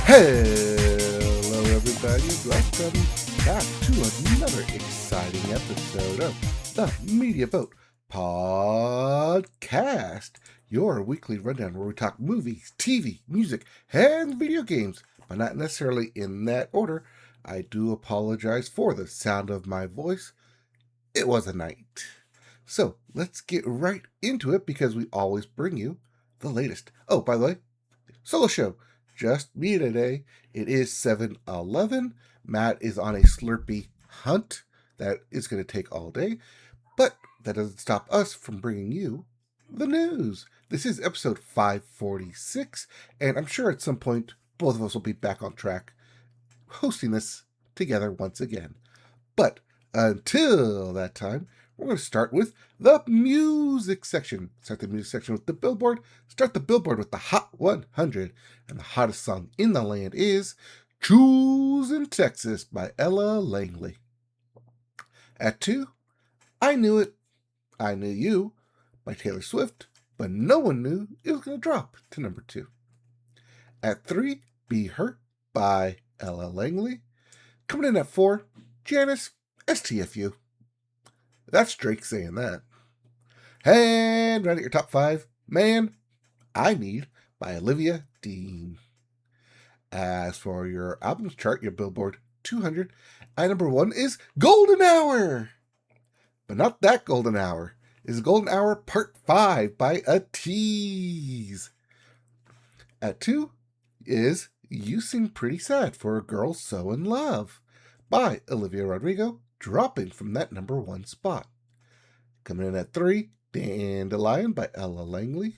Hello, everybody. Welcome back to another exciting episode of the Media Boat Podcast, your weekly rundown where we talk movies, TV, music, and video games, but not necessarily in that order. I do apologize for the sound of my voice. It was a night. So let's get right into it because we always bring you the latest. Oh, by the way, solo show. Just me today. It is 7-Eleven. Matt is on a Slurpee hunt that is going to take all day, but that doesn't stop us from bringing you the news. This is episode 546, and I'm sure at some point both of us will be back on track hosting this together once again. But until that time, we're going to start with the music section. Start the music section with the Billboard. Start the Billboard with the Hot 100. And the hottest song in the land is Choosing Texas by Ella Langley. At 2, I Knew It, I Knew You by Taylor Swift, but no one knew it was going to drop to number 2. At 3, Be Hurt by Ella Langley. Coming in at 4, Janice, STFU. That's Drake saying that. And right at your top 5, Man, I Need by Olivia Dean. As for your albums chart, your Billboard 200, at number 1 is Golden Hour. But not that Golden Hour. It's Golden Hour Part 5 by A Tease. At 2 is You Seem Pretty Sad for a Girl So in Love by Olivia Rodrigo, dropping from that number 1 spot. Coming in at 3, Dandelion by Ella Langley.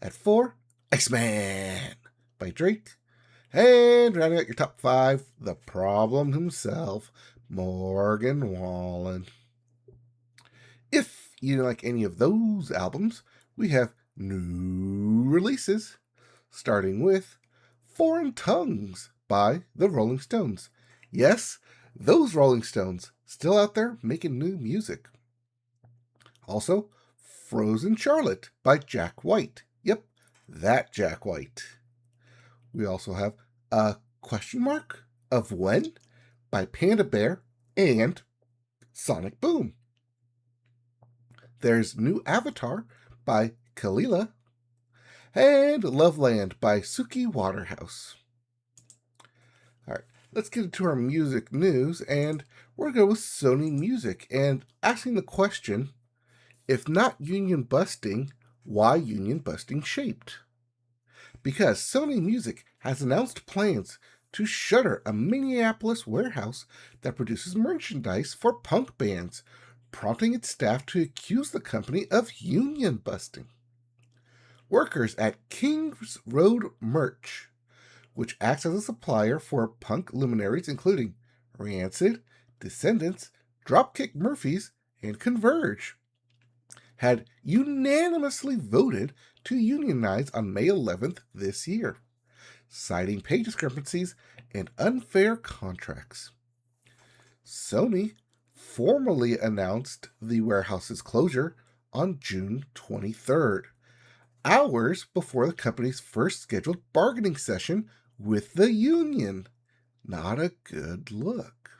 At 4, Iceman by Drake. And rounding out your top 5, the problem himself, Morgan Wallen. If you like any of those albums, we have new releases, starting with Foreign Tongues by the Rolling Stones. Yes, those Rolling Stones, still out there making new music. Also, Frozen Charlotte by Jack White. Yep, that Jack White. We also have A Question Mark of When by Panda Bear and Sonic Boom. There's New Avatar by Kalila and Loveland by Suki Waterhouse. All right, let's get into our music news, and we're going to go with Sony Music and asking the question, if not union busting, why union busting shaped? Because Sony Music has announced plans to shutter a Minneapolis warehouse that produces merchandise for punk bands, prompting its staff to accuse the company of union busting. Workers at Kings Road Merch, which acts as a supplier for punk luminaries including Rancid, Descendants, Dropkick Murphys, and Converge, had unanimously voted to unionize on May 11th this year, citing pay discrepancies and unfair contracts. Sony formally announced the warehouse's closure on June 23rd, hours before the company's first scheduled bargaining session with the union. Not a good look.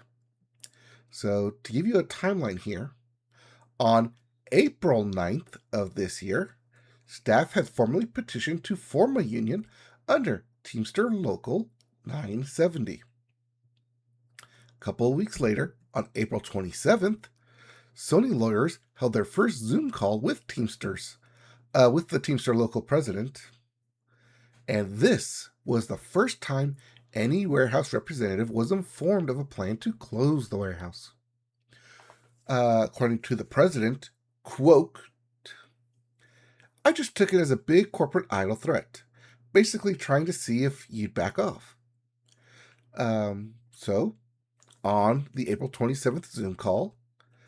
So, to give you a timeline here, on April 9th of this year, staff had formally petitioned to form a union under Teamster Local 970. A couple of weeks later, on April 27th, Sony lawyers held their first Zoom call with Teamsters, with the Teamster Local president. And this was the first time any warehouse representative was informed of a plan to close the warehouse. According to the president, quote, I just took it as a big corporate idle threat, basically trying to see if you'd back off. So, on the April 27th Zoom call,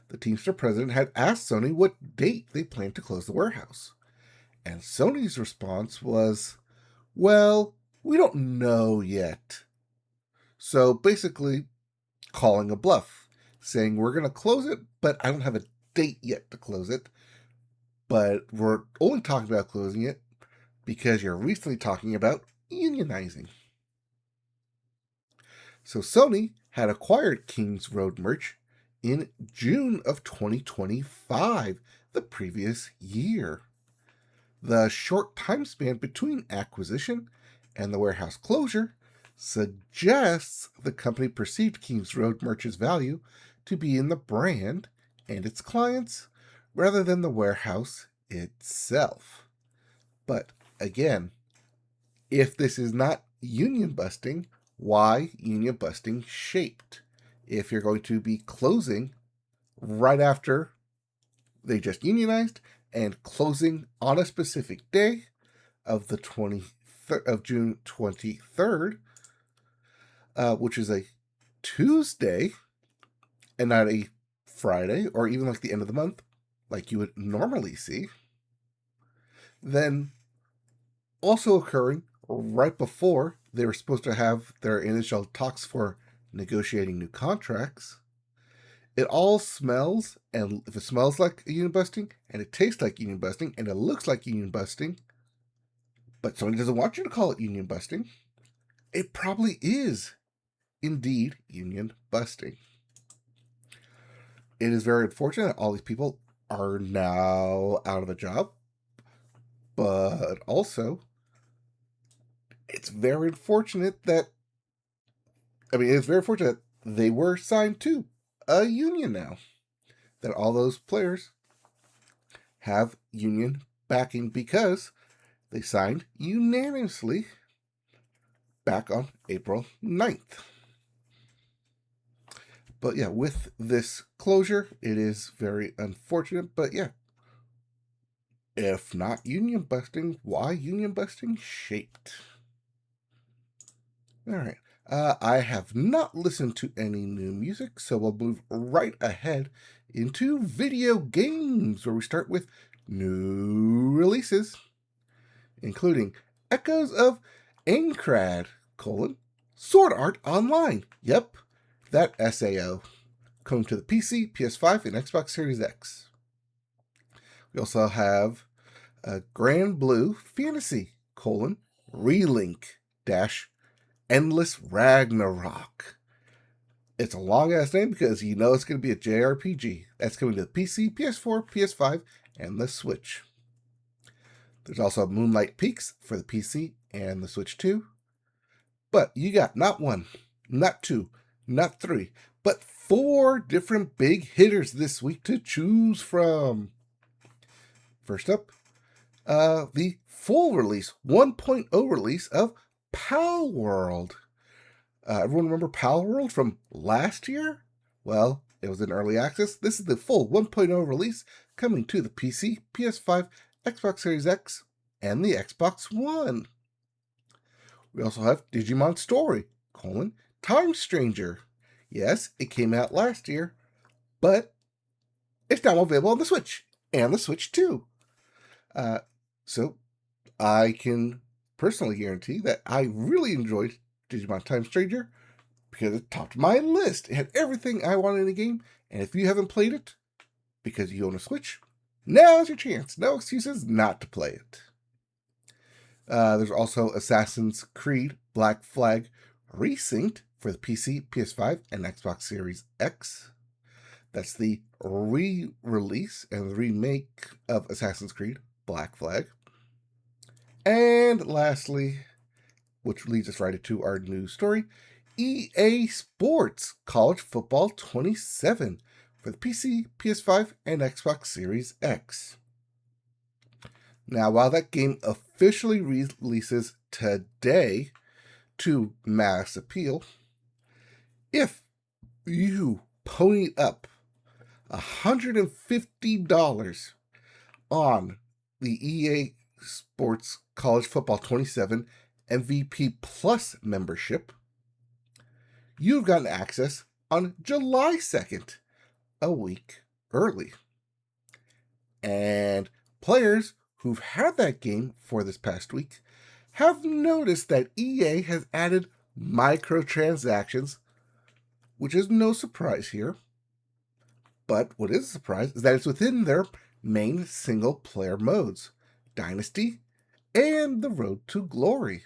the Teamster president had asked Sony what date they planned to close the warehouse. And Sony's response was, well, we don't know yet. So basically, calling a bluff, saying we're going to close it, but I don't have a date yet to close it. But we're only talking about closing it because you're recently talking about unionizing. So Sony had acquired Kings Road merch in June of 2025, the previous year. The short time span between acquisition and the warehouse closure suggests the company perceived Kings Road merch's value to be in the brand and its clients rather than the warehouse itself. But again, if this is not union busting, why union busting shaped? If you're going to be closing right after they just unionized and closing on a specific day of the June 23rd, which is a Tuesday and not a Friday or even like the end of the month like you would normally see, then also occurring right before they were supposed to have their initial talks for negotiating new contracts. It all smells, and if it smells like union busting, and it tastes like union busting, and it looks like union busting, but Sony doesn't want you to call it union busting, it probably is indeed union busting. It is very unfortunate that all these people are now out of a job, but also it's very unfortunate that they were signed to a union now, that all those players have union backing because they signed unanimously back on April 9th. But yeah, with this closure, it is very unfortunate. But yeah, if not union busting, why union busting shaped? All right. I have not listened to any new music, so we'll move right ahead into video games, where we start with new releases, including Echoes of Aincrad, Sword Art Online. Yep, that SAO. Coming to the PC, PS5, and Xbox Series X. We also have Grand Blue Fantasy, Relink Endless Ragnarok. It's a long-ass name because you know it's going to be a JRPG. That's coming to the PC, PS4, PS5, and the Switch. There's also Moonlight Peaks for the PC and the Switch 2. But you got not one, not two, not three, but 4 different big hitters this week to choose from. First up, the full release, 1.0 release of Pal World. Everyone remember Pal World from last year? Well, it was in early access. This is the full 1.0 release coming to the PC, PS5, Xbox Series X, and the Xbox One. We also have Digimon Story, Time Stranger. Yes, it came out last year, but it's now available on the Switch, and the Switch 2. So I can personally guarantee that I really enjoyed Digimon Time Stranger because it topped my list. It had everything I wanted in a game, and if you haven't played it because you own a Switch, now's your chance. No excuses not to play it. There's also Assassin's Creed Black Flag Resynced for the PC, PS5, and Xbox Series X. That's the re-release and remake of Assassin's Creed Black Flag. And lastly, which leads us right into our news story, EA Sports College Football 27 for the PC, PS5, and Xbox Series X. Now, while that game officially releases today to mass appeal, if you pony up $150 on the EA Sports College Football 27 MVP Plus membership, you've gotten access on July 2nd, a week early. And players who've had that game for this past week have noticed that EA has added microtransactions, which is no surprise here. But what is a surprise is that it's within their main single-player modes, Dynasty and the Road to Glory.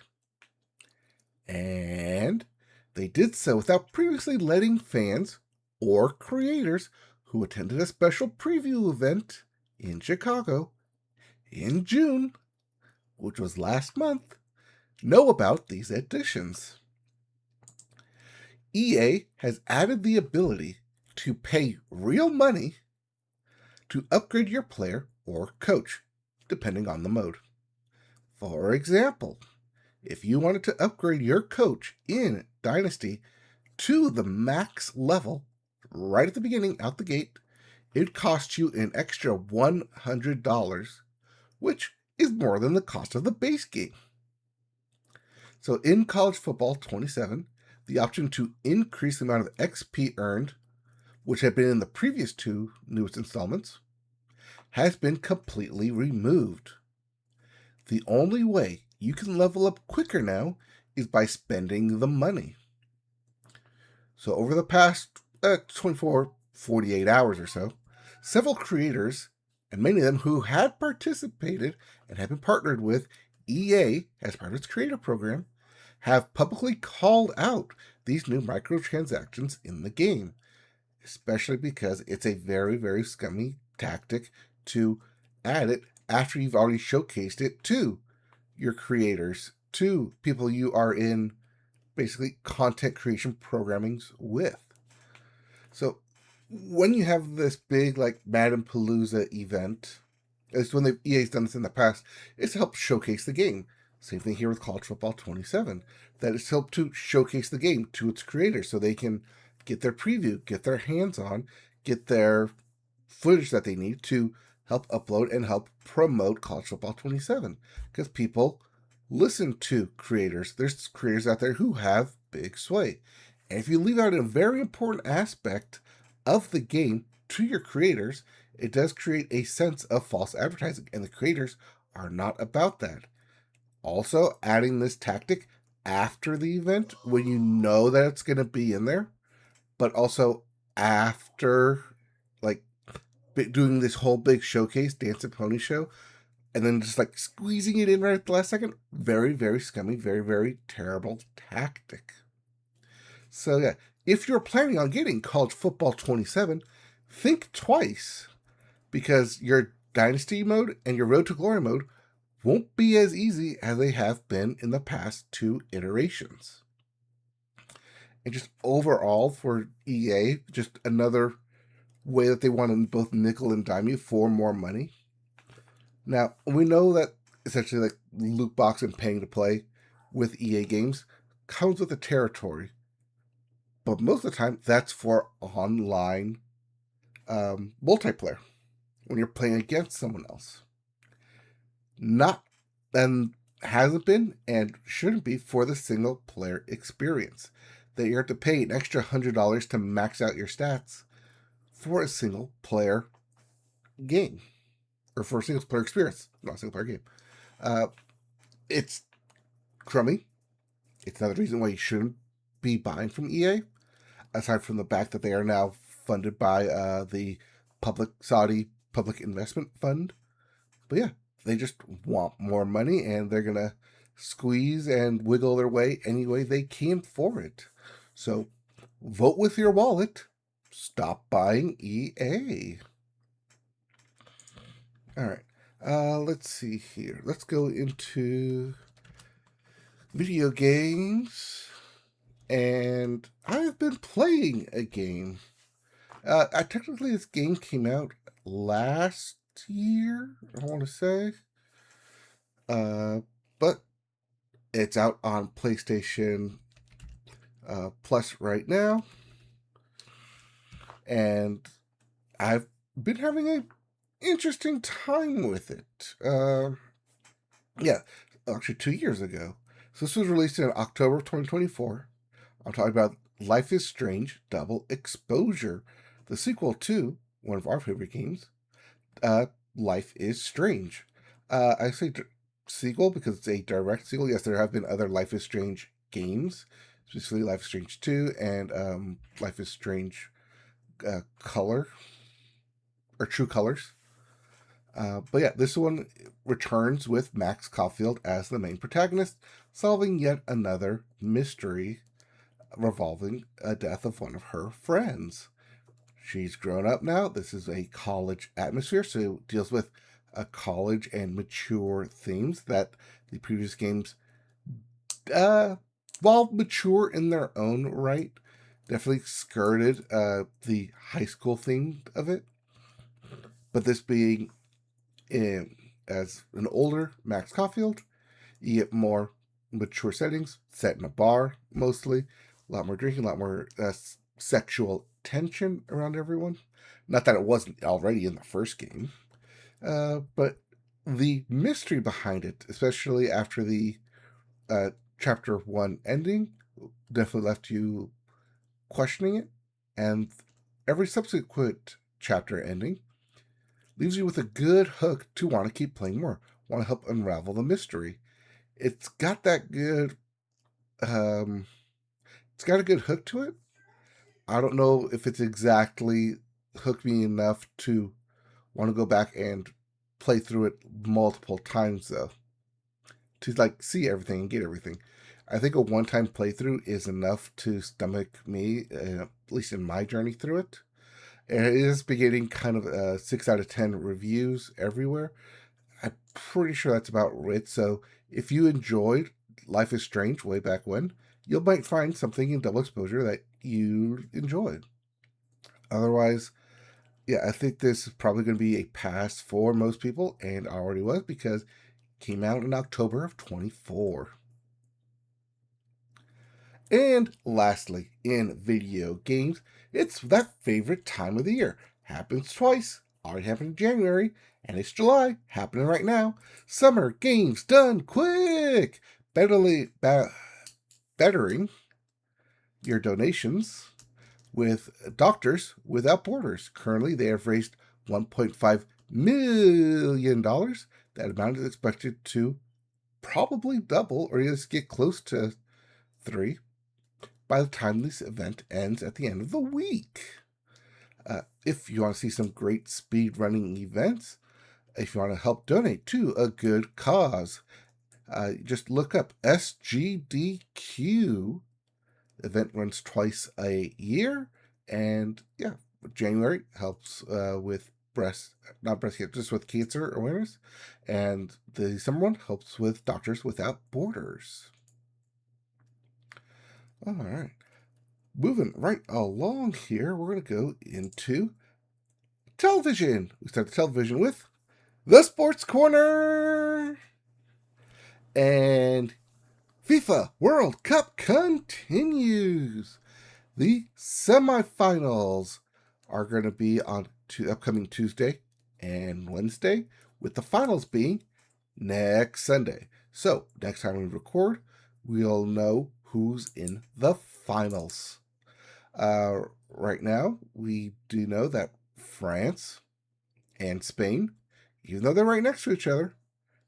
And They did so without previously letting fans or creators who attended a special preview event in Chicago in June, which was last month, know about these additions. EA has added the ability to pay real money to upgrade your player or coach, depending on the mode. For example, if you wanted to upgrade your coach in Dynasty to the max level right at the beginning, out the gate, it costs you an extra $100, which is more than the cost of the base game. So in College Football 27, the option to increase the amount of XP earned, which had been in the previous two newest installments, has been completely removed. The only way you can level up quicker now is by spending the money. So over the past 48 hours or so, several creators, and many of them who had participated and have been partnered with EA as part of its creator program, have publicly called out these new microtransactions in the game, especially because it's a very, very scummy tactic to add it after you've already showcased it to your creators, to people you are in basically content creation programmings with. So when you have this big like Madden Palooza event, at least when EA's done this in the past, it's to help showcase the game. Same thing here with College Football 27, that it's helped to showcase the game to its creators so they can get their preview, get their hands on, get their footage that they need to help upload and help promote College Football 27. Because people listen to creators. There's creators out there who have big sway. And if you leave out a very important aspect of the game to your creators, it does create a sense of false advertising. And the creators are not about that. Also, adding this tactic after the event when you know that it's going to be in there, but also after like doing this whole big showcase, Dance and Pony show, and then just like squeezing it in right at the last second. Very, very scummy, very, very terrible tactic. So yeah, if you're planning on getting College Football 27, think twice, because your Dynasty mode and your Road to Glory mode won't be as easy as they have been in the past two iterations. And just overall for EA, just another way that they want to both nickel and dime you for more money. Now, we know that essentially like loot box and paying to play with EA games comes with the territory. But most of the time, that's for online multiplayer, when you're playing against someone else. Not, and hasn't been, and shouldn't be for the single player experience. That you have to pay an extra $100 to max out your stats for a single player game, or for a single player experience, not a single player game. It's crummy. It's another reason why you shouldn't be buying from EA, aside from the fact that they are now funded by the Saudi Public Investment Fund. But yeah, they just want more money, and they're going to squeeze and wiggle their way any way they can for it. So vote with your wallet. Stop buying EA. All right. Let's see here. Let's go into video games. And I've been playing a game. Technically, this game came out last year, I want to say. But it's out on PlayStation Plus right now. And I've been having an interesting time with it. Yeah, actually 2 years ago. So this was released in October of 2024. I'm talking about Life is Strange Double Exposure, the sequel to one of our favorite games, Life is Strange. I say sequel because it's a direct sequel. Yes, there have been other Life is Strange games, specifically Life is Strange 2 and Life is Strange Color, or True Colors. But yeah, this one returns with Max Caulfield as the main protagonist, solving yet another mystery revolving a death of one of her friends. She's grown up now. This is a college atmosphere, so it deals with a college and mature themes that the previous games, while mature in their own right, definitely skirted the high school theme of it. But this being as an older Max Caulfield, you get more mature settings, set in a bar mostly, a lot more drinking, a lot more sexual tension around everyone. Not that it wasn't already in the first game, but the mystery behind it, especially after the chapter 1 ending, definitely left you questioning it, and every subsequent chapter ending leaves you with a good hook to want to keep playing more, want to help unravel the mystery. It's got that good, it's got a good hook to it. I don't know if it's exactly hooked me enough to want to go back and play through it multiple times, though, to like see everything and get everything. I think a one-time playthrough is enough to stomach me, at least in my journey through it. And it is beginning kind of 6 out of 10 reviews everywhere. I'm pretty sure that's about it. So if you enjoyed Life is Strange way back when, you might find something in Double Exposure that you enjoyed. Otherwise, yeah, I think this is probably going to be a pass for most people, and already was, because it came out in October of 24. And lastly, in video games, it's that favorite time of the year. Happens twice. Already happened in January, and it's July, happening right now. Summer games done quick. Bettering your donations with Doctors Without Borders. Currently, they have raised $1.5 million. That amount is expected to probably double or just get close to 3 by the time this event ends at the end of the week. If you want to see some great speed running events, if you want to help donate to a good cause, just look up SGDQ. The event runs twice a year, and yeah, January helps with just with cancer awareness, and the summer one helps with Doctors Without Borders. All right. Moving right along here, we're going to go into television. We start the television with the Sports Corner. And FIFA World Cup continues. The semifinals are going to be on upcoming Tuesday and Wednesday, with the finals being next Sunday. So, next time we record, we'll know who's in the finals. Right now, we do know that France and Spain, even though they're right next to each other,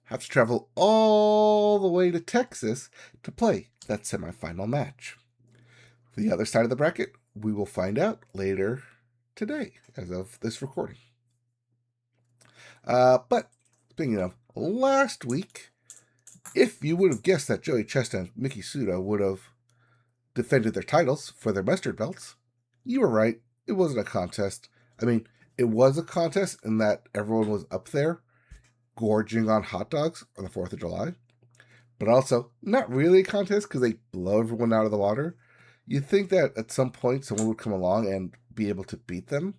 have to travel all the way to Texas to play that semifinal match. For the other side of the bracket, we will find out later today, as of this recording. But speaking of last week, if you would have guessed that Joey Chestnut and Miki Suda would have defended their titles for their mustard belts, you were right. It wasn't a contest. I mean, it was a contest in that everyone was up there gorging on hot dogs on the 4th of July, but also not really a contest because they blow everyone out of the water. You'd think that at some point someone would come along and be able to beat them,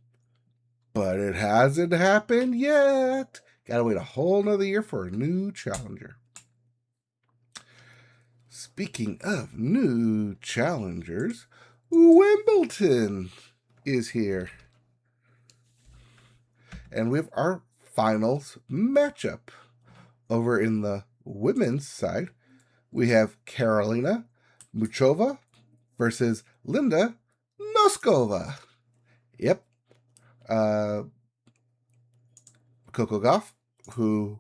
but it hasn't happened yet. Gotta wait a whole nother year for a new challenger. Speaking of new challengers, Wimbledon is here. And we have our finals matchup. Over in the women's side, we have Karolina Muchova versus Linda Noskova. Yep. Coco Gauff, who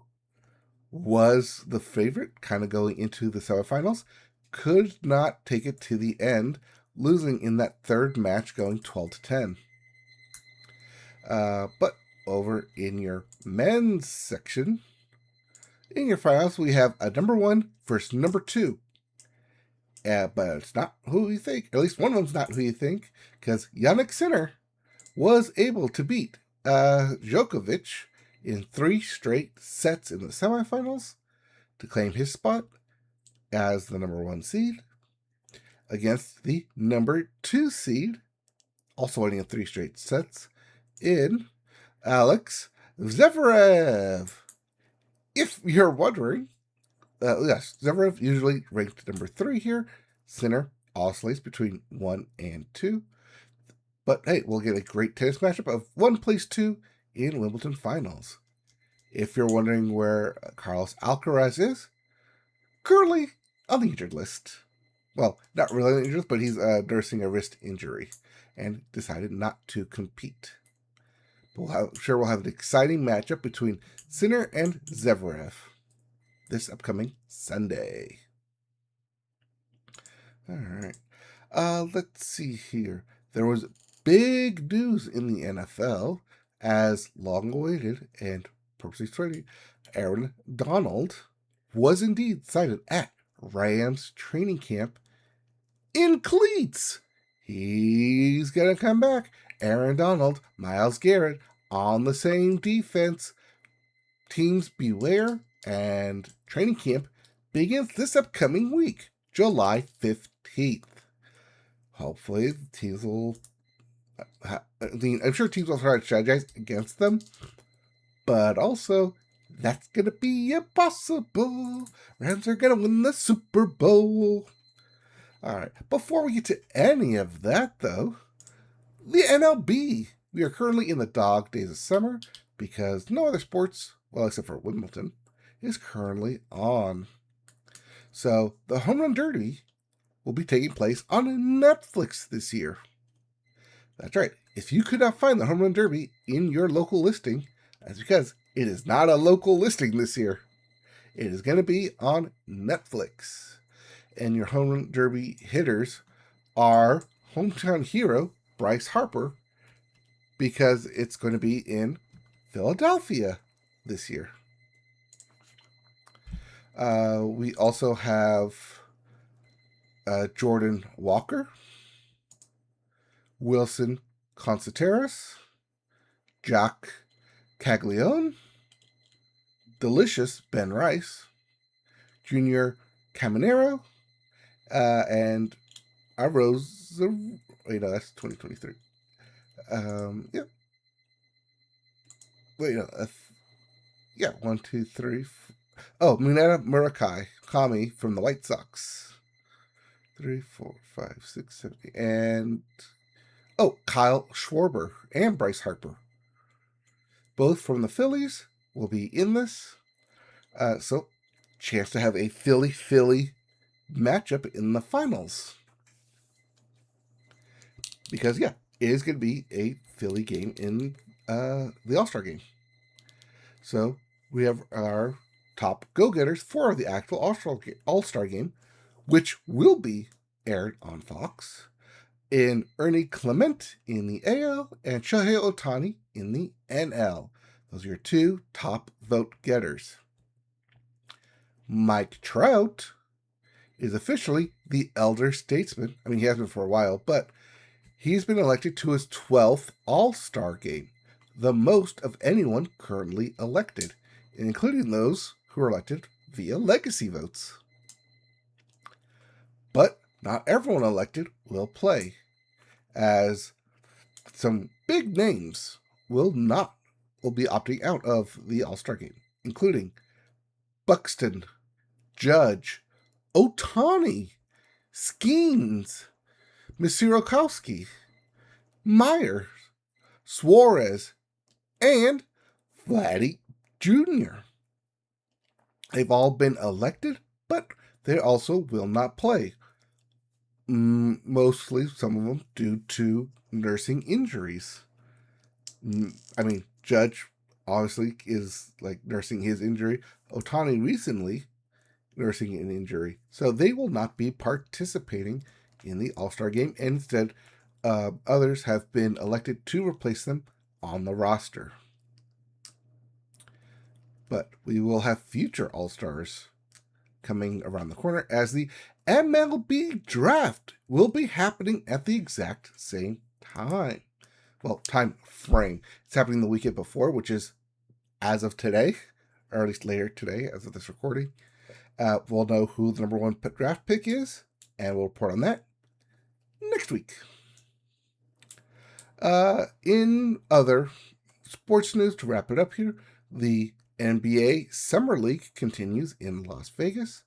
was the favorite kind of going into the semifinals, could not take it to the end, losing in that third match going 12-10. But over in your men's section, in your finals, we have a number 1 versus number 2. but it's not who you think. At least one of them's not who you think, because Yannick Sinner was able to beat Djokovic in 3 straight sets in the semifinals to claim his spot as the number 1 seed against the number 2 seed, also winning in 3 straight sets, in Alex Zverev. If you're wondering, yes, Zverev usually ranked number 3 here. Sinner oscillates between 1 and 2. But hey, we'll get a great tennis matchup of 1 place 2 in Wimbledon finals. If you're wondering where Carlos Alcaraz is, currently on the injured list. Well, not really on the injured list, but he's nursing a wrist injury and decided not to compete. But we'll have an exciting matchup between Sinner and Zverev this upcoming Sunday. All right. Let's see here. There was big news in the NFL as long-awaited and purposely training Aaron Donald was indeed sighted at Rams training camp in cleats. He's going to come back. Aaron Donald, Myles Garrett on the same defense. Teams beware, and training camp begins this upcoming week, July 15th. Hopefully, the teams will... I'm sure teams will try to strategize against them, but also, that's going to be impossible. Rams are going to win the Super Bowl. All right, before we get to any of that, though, the MLB. We are currently in the dog days of summer because no other sports, well, except for Wimbledon, is currently on. So the Home Run Derby will be taking place on Netflix this year. That's right. If you could not find the Home Run Derby in your local listing, that's because it is not a local listing this year. It is going to be on Netflix. And your Home Run Derby hitters are hometown hero Bryce Harper, because it's going to be in Philadelphia this year. We also have Jordan Walker, Wilson Contreras, Jack Caglione, Delicious Ben Rice, Junior Caminero, and Arroz. Wait, no, that's 2023. Yep. Wait, no, yeah, 1, 2, 3. Muneta Murakami from the White Sox. 3, 4, 5, 6, 7, 8. And Kyle Schwarber and Bryce Harper, both from the Phillies, will be in this. So, chance to have a Philly matchup in the finals. Because, yeah, it is going to be a Philly game in the All-Star game. So, we have our top go-getters for the actual All-Star game, which will be aired on Fox, in Ernie Clement in the AL and Shohei Ohtani in the NL. Those are your 2 top vote getters. Mike Trout is officially the elder statesman. I mean, he has been for a while, but he's been elected to his 12th All-Star game, the most of anyone currently elected, including those who are elected via legacy votes. But not everyone elected will play, as some big names will be opting out of the All-Star game, including Buxton, Judge, Ohtani, Skeens, Misirokowski, Myers, Suarez, and Vladdy Jr. They've all been elected, but they also will not play. Mostly, some of them due to nursing injuries. I mean, Judge obviously is nursing his injury. Ohtani recently nursing an injury. So they will not be participating in the All-Star game. And instead, others have been elected to replace them on the roster. But we will have future All-Stars coming around the corner as the MLB Draft will be happening at the exact same time. Well, time frame. It's happening the weekend before, which is as of today, or at least later today, as of this recording. We'll know who the number one draft pick is, and we'll report on that next week. In other sports news, to wrap it up here, the NBA Summer League continues in Las Vegas.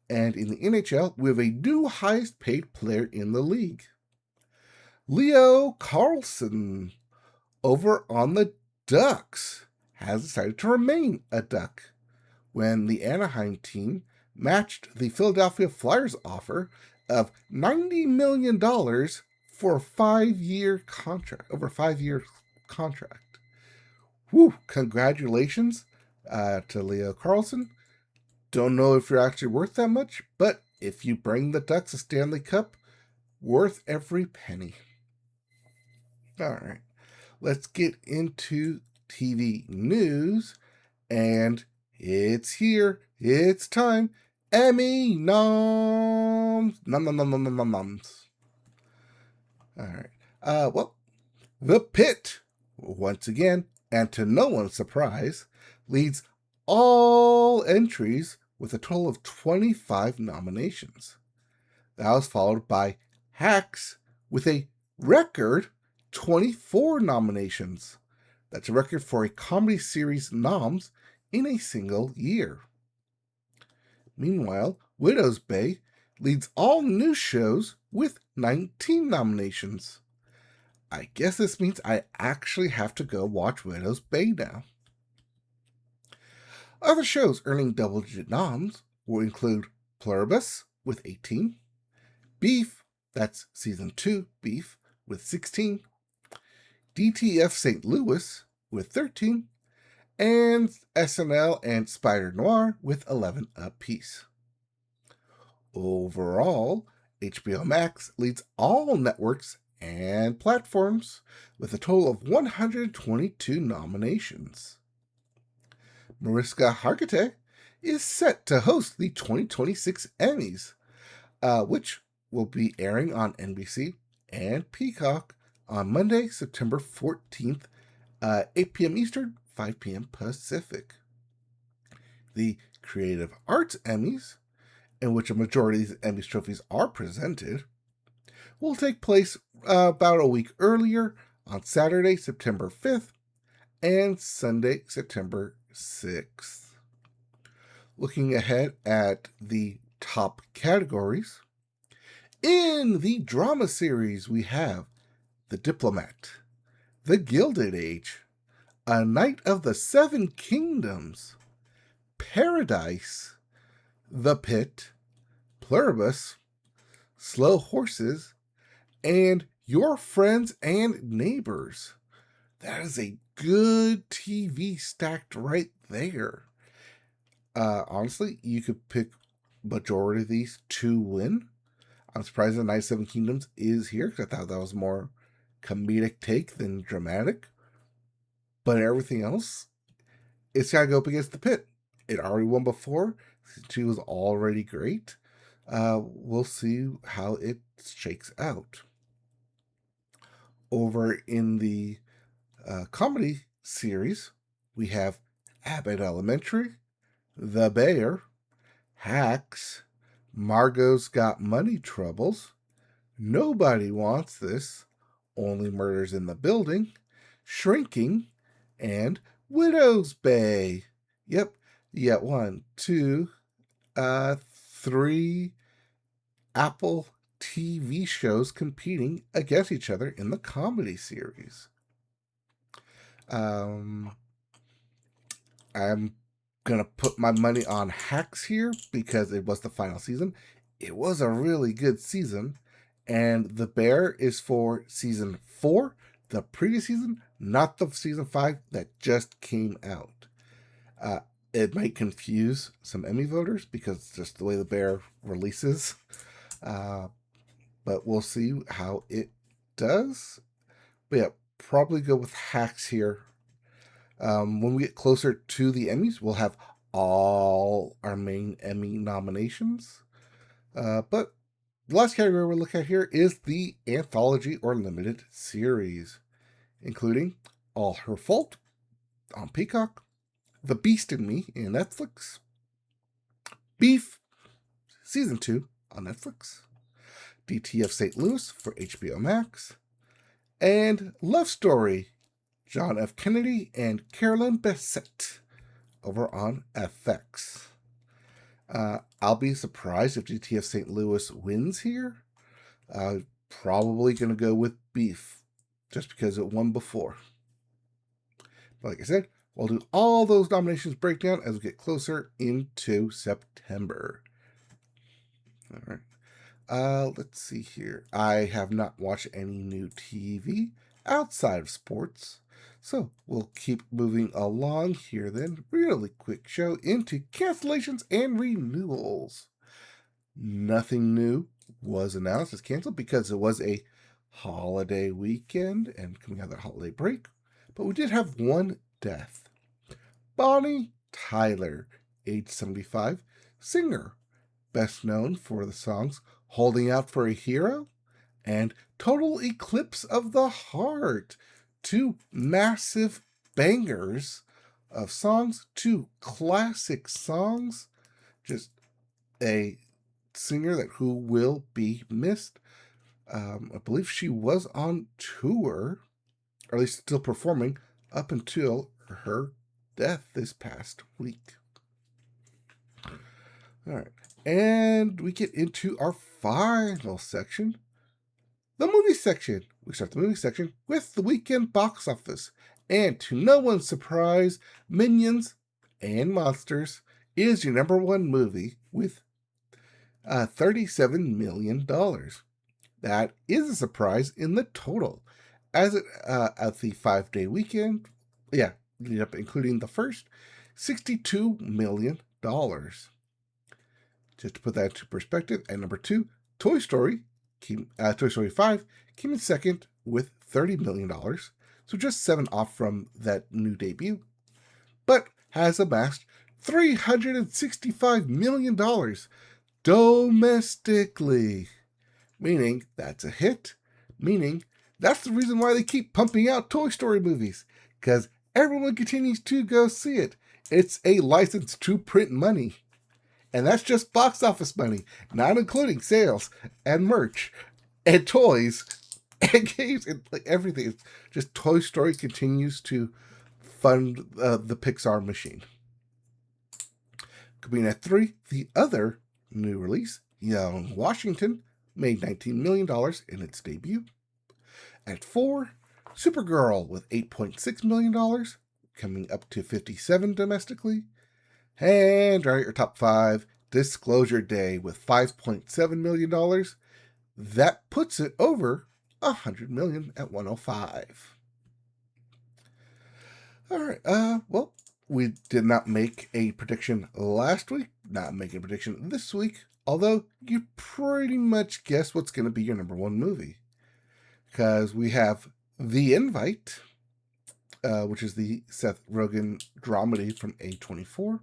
And in the NHL, we have a new highest paid player in the league. Leo Carlson, over on the Ducks, has decided to remain a Duck when the Anaheim team matched the Philadelphia Flyers offer of $90 million for a 5-year contract, over a 5-year contract. Whew, congratulations to Leo Carlson. Don't know if you're actually worth that much, but if you bring the Ducks a Stanley Cup, worth every penny. All right, let's get into TV news, and it's here. It's time. Emmy noms. Noms. All right. Well, The Pitt, once again, and to no one's surprise, leads all entries with a total of 25 nominations. That was followed by Hacks with a record 24 nominations. That's a record for a comedy series noms in a single year. Meanwhile, Widow's Bay leads all new shows with 19 nominations. I guess this means I actually have to go watch Widow's Bay now. Other shows earning double-digit noms will include Pluribus with 18, Beef, that's Season 2, Beef, with 16, DTF St. Louis with 13, and SNL and Spider Noir with 11 apiece. Overall, HBO Max leads all networks and platforms with a total of 122 nominations. Mariska Hargitay is set to host the 2026 Emmys, which will be airing on NBC and Peacock on Monday, September 14th, 8 p.m. Eastern, 5 p.m. Pacific. The Creative Arts Emmys, in which a majority of these Emmys trophies are presented, will take place about a week earlier on Saturday, September 5th, and Sunday, September 6th. Looking ahead at the top categories, in the drama series we have The Diplomat, The Gilded Age, A Knight of the Seven Kingdoms, Paradise, The Pit, Pluribus, Slow Horses, and Your Friends and Neighbors. That is a good TV stacked right there. Honestly, you could pick majority of these to win. I'm surprised the Knight of Seven Kingdoms is here because I thought that was more comedic take than dramatic. But everything else, it's got to go up against The Pit. It already won before. Season 2 was already great. We'll see how it shakes out. Over in the comedy series, we have Abbott Elementary, The Bear, Hacks, Margot's Got Money Troubles, Nobody Wants This, Only Murders in the Building, Shrinking, and Widow's Bay. Yep, you got 1, 2, 3 Apple TV shows competing against each other in the comedy series. I'm gonna put my money on Hacks here because it was the final season. It was a really good season, and The Bear is for season 4, the previous season, not the season 5 that just came out. It might confuse some Emmy voters because it's just the way The Bear releases. But we'll see how it does. But yeah, probably go with Hacks here. When we get closer to the Emmys, we'll have all our main Emmy nominations. But the last category we'll look at here is the anthology or limited series, including All Her Fault on Peacock, The Beast in Me in Netflix, Beef Season 2 on Netflix, DTF St. Louis for HBO Max, and Love Story, John F. Kennedy and Carolyn Bessette over on FX. I'll be surprised if DTF St. Louis wins here. Probably going to go with Beef, just because it won before. But like I said, we'll do all those nominations breakdown as we get closer into September. All right. Let's see here. I have not watched any new TV outside of sports. So we'll keep moving along here then. Really quick show into cancellations and renewals. Nothing new was announced as canceled because it was a holiday weekend and coming out of that holiday break. But we did have one death. Bonnie Tyler, age 75, singer, best known for the songs Holding Out for a Hero and Total Eclipse of the Heart. Two massive bangers of songs, two classic songs. Just a singer who will be missed. I believe she was on tour, or at least still performing, up until her death this past week. All right, and we get into our final section, the movie section. We start the movie section with the weekend box office. And to no one's surprise, Minions and Monsters is your number one movie with $37 million. That is a surprise in the total. As it at the 5-day weekend, including the first, $62 million. Just to put that into perspective, at number 2, Toy Story 5 came in second with $30 million, so just 7 off from that new debut, but has amassed $365 million domestically, meaning that's a hit, meaning that's the reason why they keep pumping out Toy Story movies, because everyone continues to go see it. It's a license to print money. And that's just box office money, not including sales and merch and toys and games and like everything. It's just Toy Story continues to fund the Pixar machine. Coming at 3, the other new release, Young Washington, made $19 million in its debut. At 4, Supergirl with $8.6 million, coming up to 57 domestically. And right, your top 5, Disclosure Day with $5.7 million. That puts it over $100 million at 105. All right. Well, we did not make a prediction last week. Not making a prediction this week. Although you pretty much guess what's going to be your number one movie, because we have The Invite, which is the Seth Rogen dramedy from A24.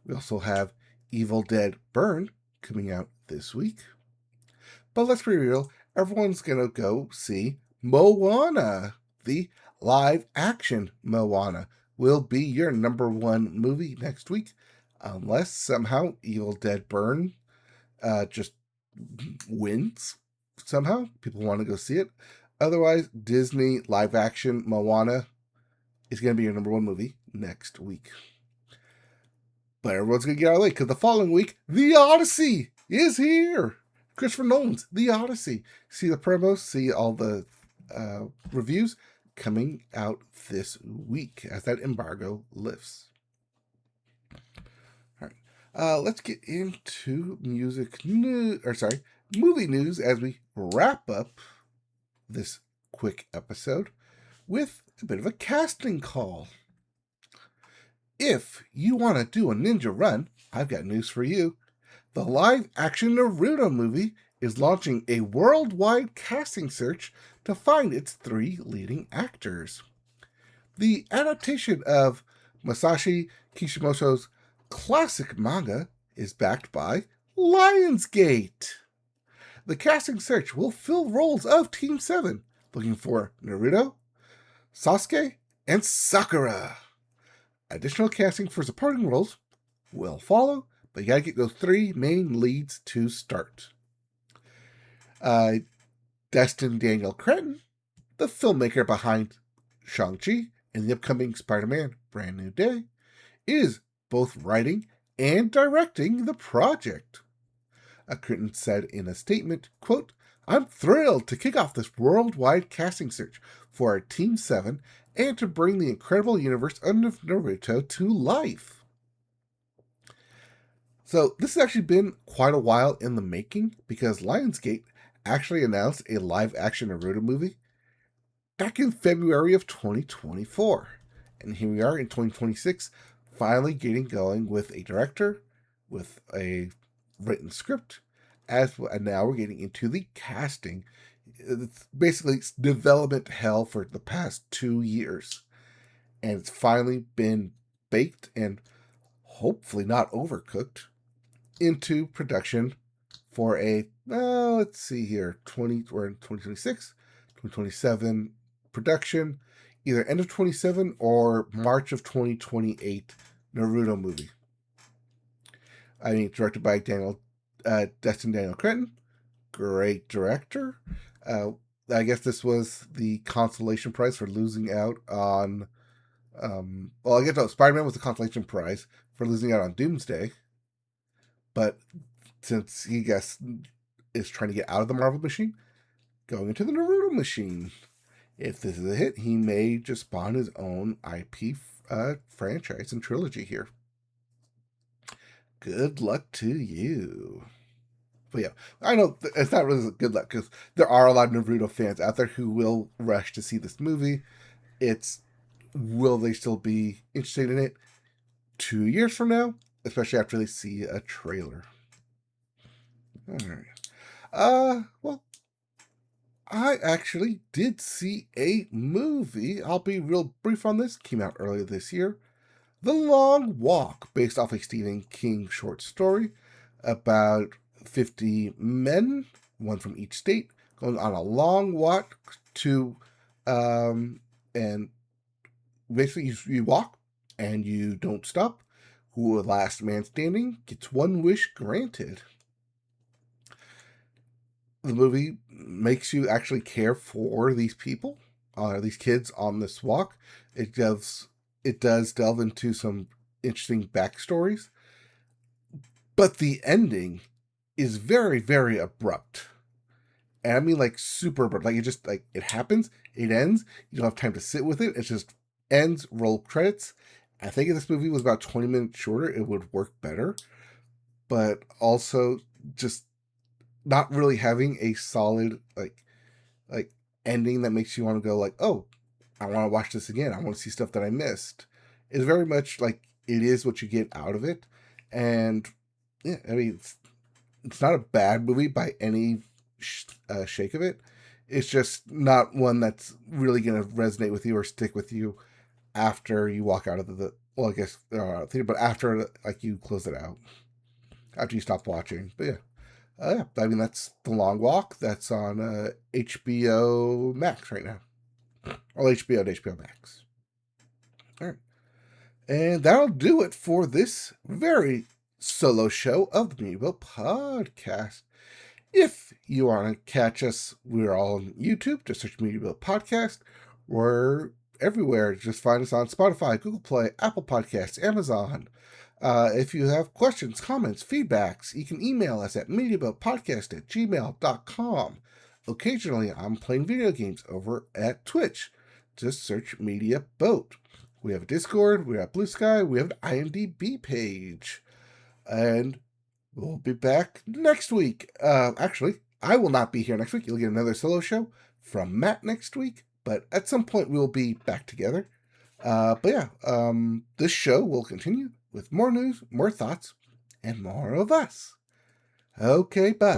We also have Evil Dead Burn coming out this week. But let's be real, everyone's going to go see Moana. The live action Moana will be your number one movie next week, unless somehow Evil Dead Burn just wins. Somehow people want to go see it. Otherwise, Disney live action Moana is going to be your number one movie next week. But everyone's going to get out of the way, because the following week, The Odyssey is here. Christopher Nolan's The Odyssey. See the promos, see all the reviews coming out this week as that embargo lifts. All right, let's get into movie news as we wrap up this quick episode with a bit of a casting call. If you want to do a ninja run, I've got news for you. The live-action Naruto movie is launching a worldwide casting search to find its 3 leading actors. The adaptation of Masashi Kishimoto's classic manga is backed by Lionsgate. The casting search will fill roles of Team 7, looking for Naruto, Sasuke, and Sakura. Additional casting for supporting roles will follow, but you gotta get those 3 main leads to start. Destin Daniel Cretton, the filmmaker behind Shang-Chi and the upcoming Spider-Man Brand New Day, is both writing and directing the project. Cretton said in a statement, quote, "I'm thrilled to kick off this worldwide casting search for our Team 7 and to bring the incredible universe of Naruto to life." So this has actually been quite a while in the making, because Lionsgate actually announced a live-action Naruto movie back in February of 2024. And here we are in 2026, finally getting going with a director, with a written script, and now we're getting into the casting. It's basically development hell for the past 2 years. And it's finally been baked and hopefully not overcooked into production for a, let's see here, we're in 2026, 2027 production, either end of 27 or March of 2028 Naruto movie. I mean, directed by Destin Daniel Cretton, great director. I guess this was the consolation prize for losing out on, Spider-Man was the consolation prize for losing out on Doomsday. But since he is trying to get out of the Marvel machine, going into the Naruto machine. If this is a hit, he may just spawn his own IP franchise and trilogy here. Good luck to you. But yeah, I know it's not really good luck, because there are a lot of Naruto fans out there who will rush to see this movie. Will they still be interested in it 2 years from now? Especially after they see a trailer. Alright. Well, I actually did see a movie. I'll be real brief on this. Came out earlier this year. The Long Walk, based off a Stephen King short story about 50 men, one from each state, going on a long walk to, and basically you walk and you don't stop. Who the last man standing gets one wish granted. The movie makes you actually care for these people, these kids on this walk. It does delve into some interesting backstories, but the ending is very, very abrupt. And I mean, like, super abrupt. Like, it happens, it ends, you don't have time to sit with it. It just ends, roll credits. I think if this movie was about 20 minutes shorter, it would work better. But also, just not really having a solid, like ending that makes you want to go, like, oh, I want to watch this again. I want to see stuff that I missed. It's very much like it is what you get out of it. And, yeah, I mean, it's not a bad movie by any shake of it. It's just not one that's really going to resonate with you or stick with you after you walk out of theater, but after, like, you close it out, after you stop watching. But yeah, I mean, that's The Long Walk. That's on HBO Max right now, or HBO and HBO Max. All right, and that'll do it for this very solo show of the Media Bill Podcast. If you want to catch us, we're all on YouTube. Just search Media Bill Podcast. We're everywhere. Just find us on Spotify, Google Play, Apple Podcasts, Amazon. If you have questions, comments, feedbacks, you can email us at mediabotpodcast@gmail.com. Occasionally, I'm playing video games over at Twitch. Just search Media Boat. We have a Discord, we have Blue Sky, we have an IMDb page. And we'll be back next week. Actually, I will not be here next week. You'll get another solo show from Matt next week. But at some point, we'll be back together. But yeah, this show will continue with more news, more thoughts, and more of us. Okay, bye.